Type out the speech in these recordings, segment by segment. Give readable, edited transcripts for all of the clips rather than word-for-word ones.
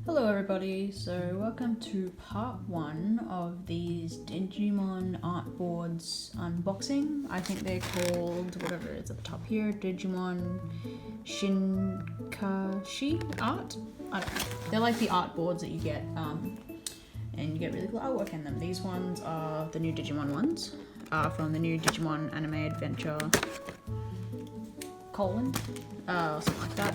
Hello everybody, so welcome to part 1 of these Digimon Art Boards unboxing. I think they're called, whatever it is at the top here, Digimon Shikishi Art? I don't know. They're like the art boards that you get, and you get really cool artwork in them. These ones are the new Digimon ones, from the new Digimon Anime Adventure colon, something like that.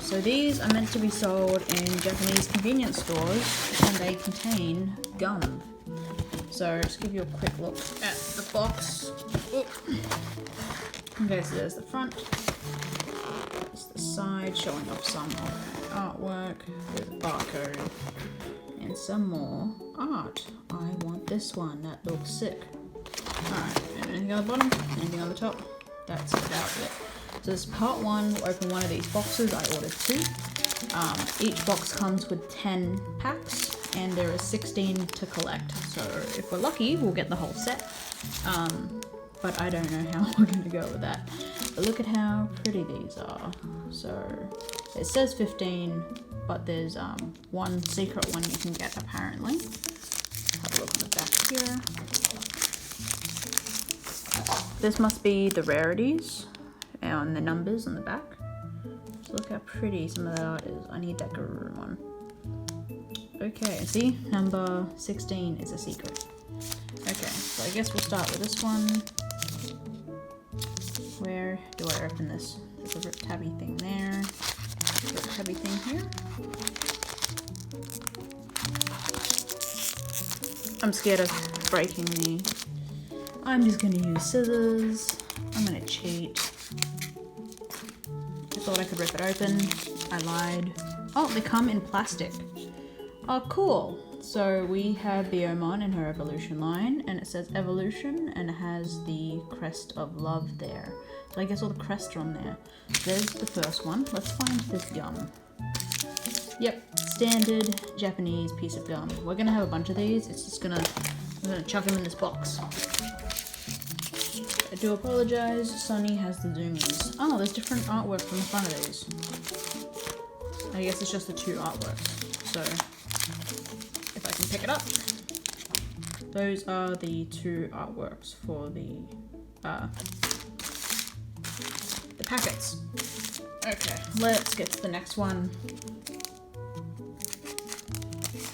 So these are meant to be sold in Japanese convenience stores and they contain gum. So just give you a quick look at the box. Okay, so there's the front, there's the side showing off some of the artwork, there's a barcode, and some more art. I want this one, that looks sick. Alright, anything on the bottom, anything on the top, that's about it. So this is part 1, we'll open one of these boxes. I ordered 2. Each box comes with 10 packs and there are 16 to collect. So if we're lucky, we'll get the whole set. But I don't know how we're going to go with that. But look at how pretty these are. So it says 15, but there's one secret one you can get apparently. Have a look on the back here. This must be the rarities. And the numbers on the back. So look how pretty some of that art is. I need that guru one. Okay, see? Number 16 is a secret. Okay, so I guess we'll start with this one. Where do I open this? There's a rip tabby thing there. Rip tabby thing here. I'm scared of breaking the... I'm just gonna use scissors. I'm gonna cheat. Thought I could rip it open. I lied. Oh, they come in plastic. Oh, cool. So we have Biomon in her evolution line, and it says evolution, and it has the crest of love there. So I guess all the crests are on there. There's the first one. Let's find this gum. Yep, standard Japanese piece of gum. We're gonna have a bunch of these. It's just I'm gonna chuck them in this box. I do apologize, Sunny has the zoomies. Oh, there's different artwork from the front of these. I guess it's just the 2 artworks. So, if I can pick it up. Those are the 2 artworks for the packets. Okay, let's get to the next one.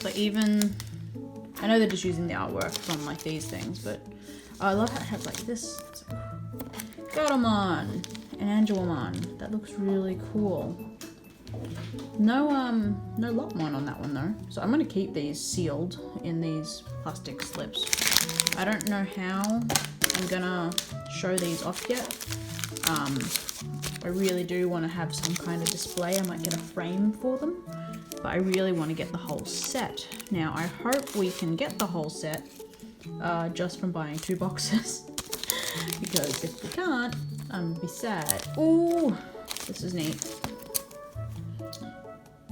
But even, I know they're just using the artwork from like these things, but I love how it has like this. Gatomon and Angelomon. That looks really cool. No Lopmon on that one though. So I'm gonna keep these sealed in these plastic slips. I don't know how I'm gonna show these off yet. I really do want to have some kind of display. I might get a frame for them, but I really want to get the whole set. Now I hope we can get the whole set just from buying 2 boxes. Because if we can't, I'm gonna be sad. Ooh, this is neat.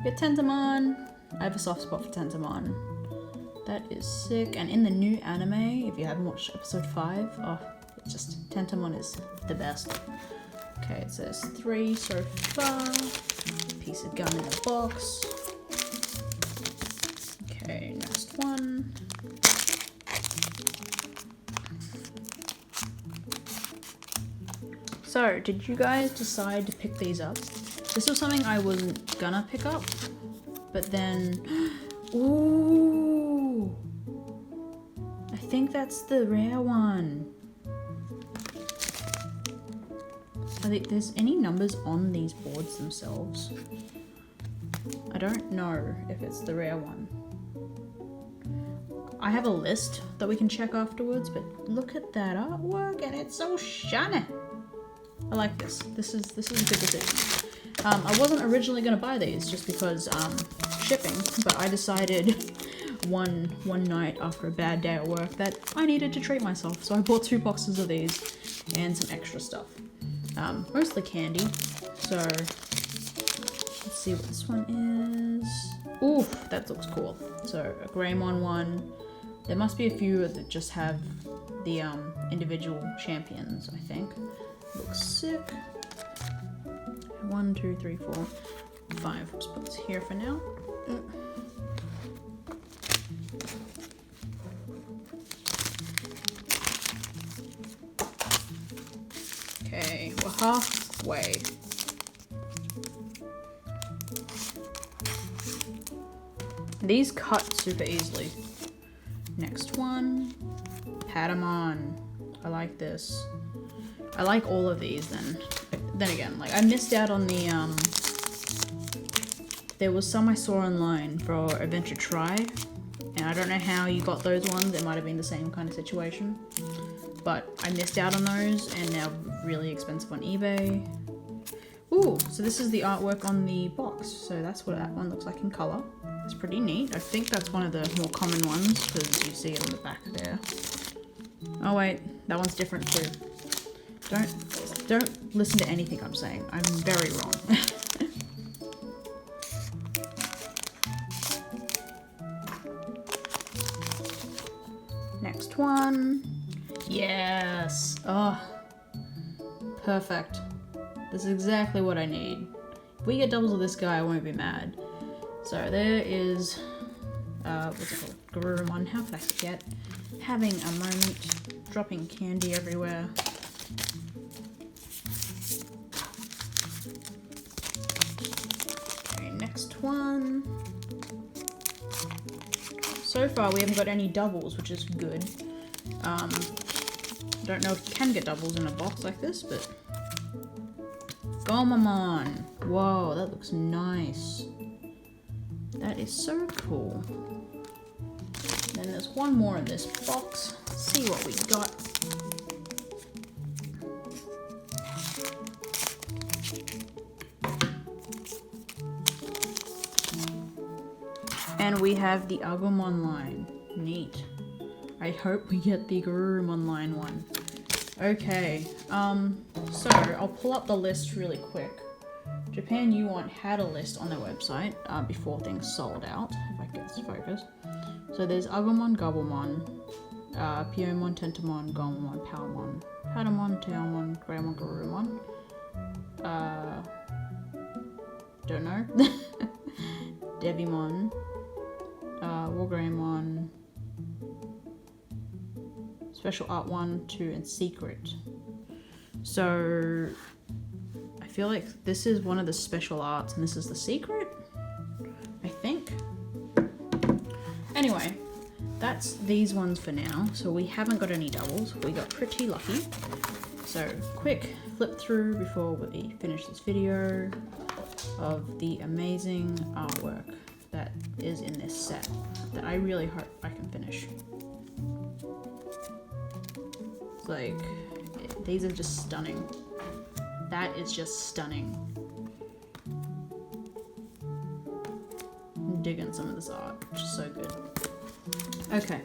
Get Tentamon. I have a soft spot for Tentamon. That is sick. And in the new anime, if you haven't watched episode 5, oh, it's just Tentamon is the best. Okay, it says 3 so far. Piece of gum in the box. Okay, next one. So, did you guys decide to pick these up? This was something I wasn't gonna pick up, but then, ooh, I think that's the rare one. Are there's any numbers on these boards themselves? I don't know if it's the rare one. I have a list that we can check afterwards, but look at that artwork and it's so shiny. I like this. This is a good decision. I wasn't originally going to buy these just because shipping, but I decided one night after a bad day at work that I needed to treat myself, so I bought 2 boxes of these and some extra stuff. Mostly candy. So let's see what this one is. Ooh, that looks cool. So a Greymon one. There must be a few that just have the individual champions, I think. Looks sick. 1, 2, 3, 4. 5. Let's put this here for now. Okay, we're halfway. These cut super easily. Next one, Patamon. I like this. I like all of these then. Then again, like I missed out on the there was some I saw online for Adventure Try, and I don't know how you got those ones. It might have been the same kind of situation, but I missed out on those and they're really expensive on eBay. Ooh, so this is the artwork on the box. So that's what that one looks like in color. It's pretty neat. I think that's one of the more common ones because you see it on the back there. Oh wait, that one's different too. Don't listen to anything I'm saying. I'm very wrong. Next one. Yes. Oh, perfect. This is exactly what I need. If we get doubles of this guy, I won't be mad. So there is, what's it called? Garurumon. How could I forget? Having a moment. Dropping candy everywhere. Okay, next one. So far we haven't got any doubles, which is good. Don't know if you can get doubles in a box like this, but... Gomamon! Whoa, that looks nice. That is so cool. Then there's one more in this box. Let's see what we got. And we have the Agumon line. Neat. I hope we get the Garurumon line one. Okay, so I'll pull up the list really quick. Japan U1 had a list on their website before things sold out, if I get this focused. So there's Agumon, Gabumon, Pyomon, Tentomon, Gomamon, Palmon, Patamon, Tailmon, Greymon, Garurumon. Don't know. Devimon, Wargreymon, Special Art 1, 2, and Secret. So I feel like this is one of the special arts and this is the secret, I think. Anyway, that's these ones for now. So we haven't got any doubles. We got pretty lucky. So quick flip through before we finish this video of the amazing artwork that is in this set that I really hope I can finish. It's like, these are just stunning. That is just stunning. I'm digging some of this art, which is so good. Okay,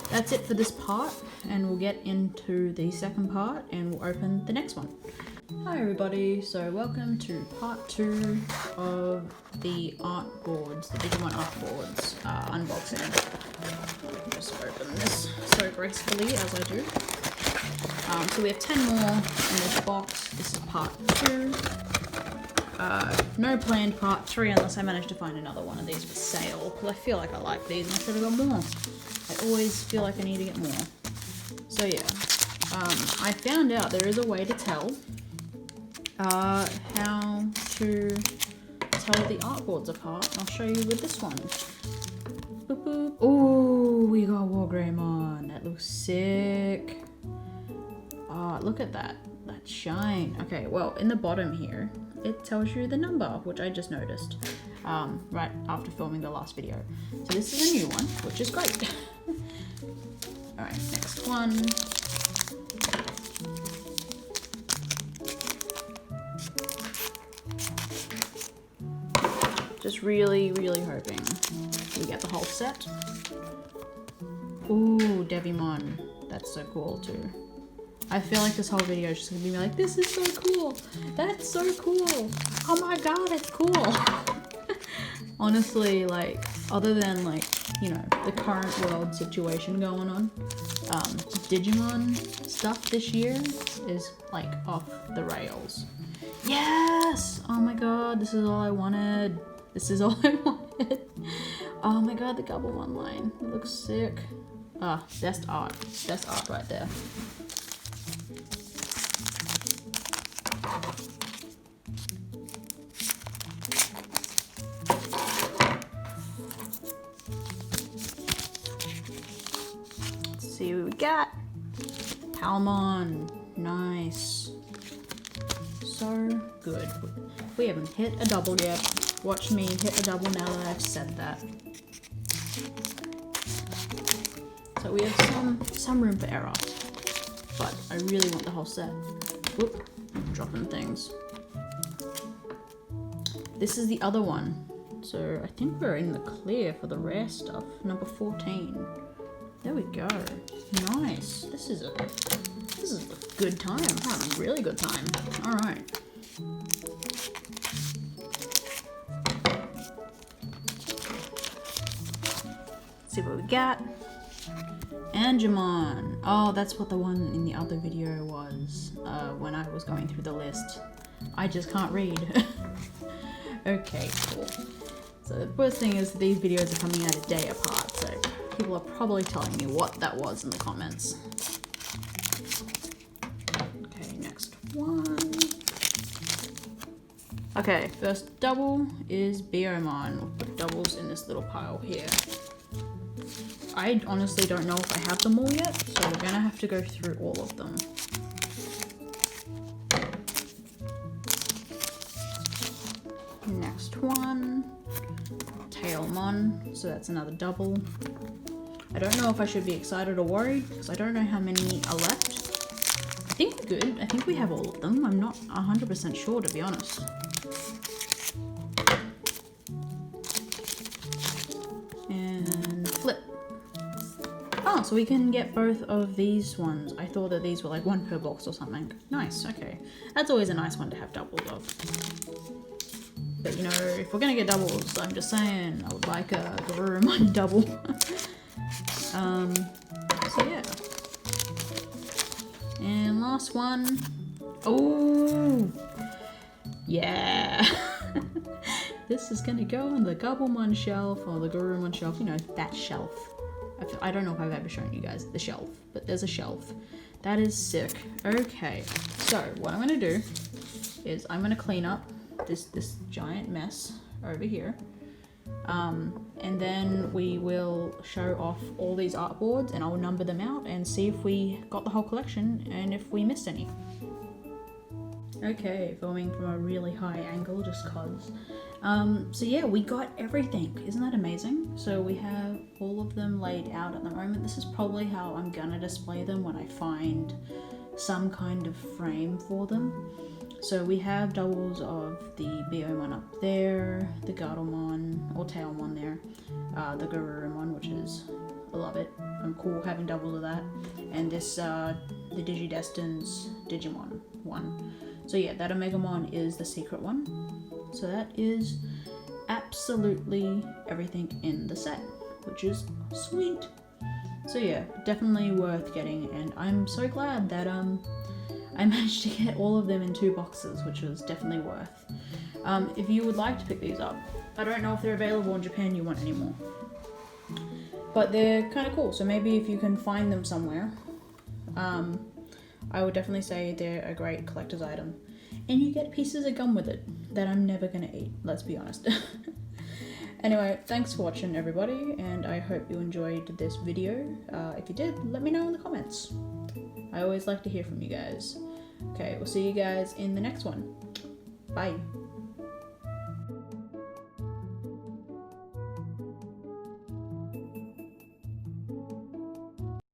that's it for this part, and we'll get into the second part and we'll open the next one. Hi everybody, so welcome to part 2 of the art boards, the Digimon art boards unboxing. Just open this so gracefully as I do. So we have 10 more in this box. This is part 2. No planned part 3 unless I manage to find another one of these for sale, because I feel like I like these and I should have got more. I always feel like I need to get more. So yeah, I found out there is a way to tell how to tell the artboards apart. I'll show you with this one. Boop, boop. Oh, we got Wargreymon. That looks sick. Oh, look at that. That shine. Okay, well, in the bottom here, it tells you the number, which I just noticed right after filming the last video. So this is a new one, which is great. Alright, next one. Just really, really hoping we get the whole set. Ooh, Devimon. That's so cool too. I feel like this whole video is just gonna be like, this is so cool. That's so cool. Oh my god, it's cool. Honestly, like, other than like, you know, the current world situation going on, Digimon stuff this year is like off the rails. Yes! Oh my god, this is all I wanted. This is all I wanted. Oh my god, the Gabumon line. It looks sick. Ah, best art. Best art right there. Let's see what we got. Palmon. Nice. So good. We haven't hit a double yet. Watch me hit a double now that I've said that. So we have some room for error, but I really want the whole set. Whoop, I'm dropping things. This is the other one. So I think we're in the clear for the rare stuff. Number 14. There we go. Nice. This is a good time. I'm having a really good time. All right. Let's see what we got. Digimon. Oh, that's what the one in the other video was when I was going through the list. I just can't read. Okay, cool. So the first thing is these videos are coming out a day apart, so people are probably telling me what that was in the comments. Okay, next one. Okay, first double is Biomon. We'll put doubles in this little pile here. I honestly don't know if I have them all yet, so we're gonna have to go through all of them. Next one, Tailmon, so that's another double. I don't know if I should be excited or worried, because I don't know how many are left. I think we're good. I think we have all of them. I'm not 100% sure, to be honest. And flip. Oh, so we can get both of these ones. I thought that these were like one per box or something. Nice, okay. That's always a nice one to have doubles of. But you know, if we're gonna get doubles, I'm just saying, I would like a Garurumon double. So yeah. And last one. Oh! Yeah! This is gonna go on the Gabumon shelf or the Garurumon shelf, you know, that shelf. I don't know if I've ever shown you guys the shelf, but there's a shelf. That is sick. Okay, so what I'm gonna do is I'm gonna clean up this giant mess over here. And then we will show off all these art boards and I'll number them out and see if we got the whole collection and if we missed any. Okay, filming from a really high angle just cause. So yeah, we got everything. Isn't that amazing? So we have all of them laid out at the moment. This is probably how I'm gonna display them when I find some kind of frame for them. So we have doubles of the Biomon up there, the Gardlemon or Tailmon there, the Garurumon, which is, I love it. I'm cool having doubles of that. And this, the Digidestin's Digimon one. So yeah, that Omegamon is the secret one. So that is absolutely everything in the set, which is sweet. So yeah, definitely worth getting, and I'm so glad that I managed to get all of them in 2 boxes, which was definitely worth. If you would like to pick these up, I don't know if they're available in Japan you want anymore, but they're kind of cool, so maybe if you can find them somewhere, I would definitely say they're a great collector's item. And you get pieces of gum with it that I'm never gonna eat, let's be honest. Anyway, thanks for watching everybody, and I hope you enjoyed this video. If you did, let me know in the comments. I always like to hear from you guys. Okay, we'll see you guys in the next one. Bye.